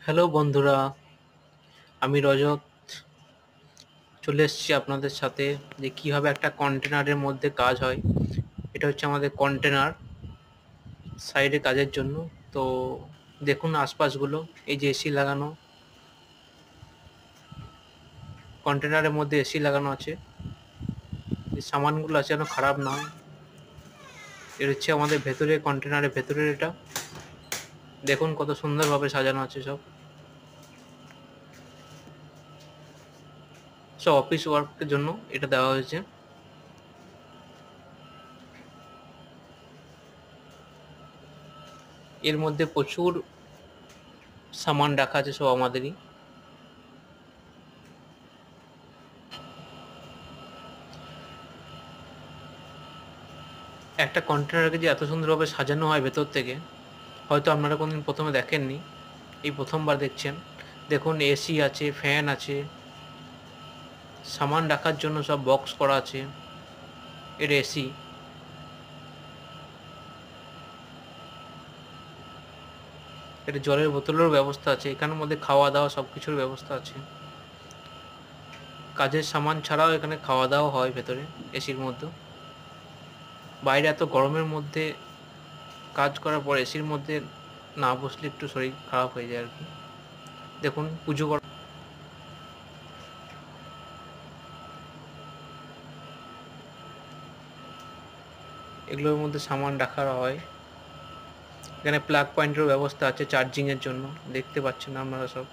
Hello বন্ধুরা, আমি রজত চলে এসেছি আপনাদের সাথে যে কিভাবে একটা কন্টেনারের মধ্যে কাজ হয়। এটা হচ্ছে আমাদের কন্টেনার সাইডে কাজের জন্য। তো দেখুন আশপাশগুলো, এই যে এসি লাগানো, কন্টেনারের মধ্যে এসি লাগানো আছে। যে সামানগুলো আছে যেন খারাপ না হয়। এটা হচ্ছে আমাদের ভেতরে, কন্টেনারের ভেতরের এটা। দেখুন কত সুন্দরভাবে সাজানো আছে সব। সব অফিস ওয়ার্কের জন্য এটা দেওয়া হয়েছে। এর মধ্যে প্রচুর সামান রাখা আছে, সব আমাদেরই। একটা কন্টেনারকে যে এত সুন্দরভাবে সাজানো হয় ভেতর থেকে, হয়তো আপনারা কোনদিন প্রথমে দেখেননি, এই প্রথমবার দেখছেন। দেখুন এসি আছে, ফ্যান আছে, সামান রাখার জন্য সব বক্স করা আছে। এর এসি, এটা জলের বোতলেরও ব্যবস্থা আছে, এখানের মধ্যে খাওয়া দাওয়া সব কিছুর ব্যবস্থা আছে। কাজের সামান ছাড়াও এখানে খাওয়া দাওয়া হয় ভেতরে এসির মধ্যে। বাইরে এত গরমের মধ্যে কাজ করার পর এসির মধ্যে না বসলে একটু শরীর খারাপ হয়ে যায় আর কি। দেখুন পুজো করা, এগুলোর মধ্যে সামান রাখা হয়। এখানে প্লাগ পয়েন্টেরও ব্যবস্থা আছে চার্জিংয়ের জন্য, দেখতে পাচ্ছেন আপনারা সব।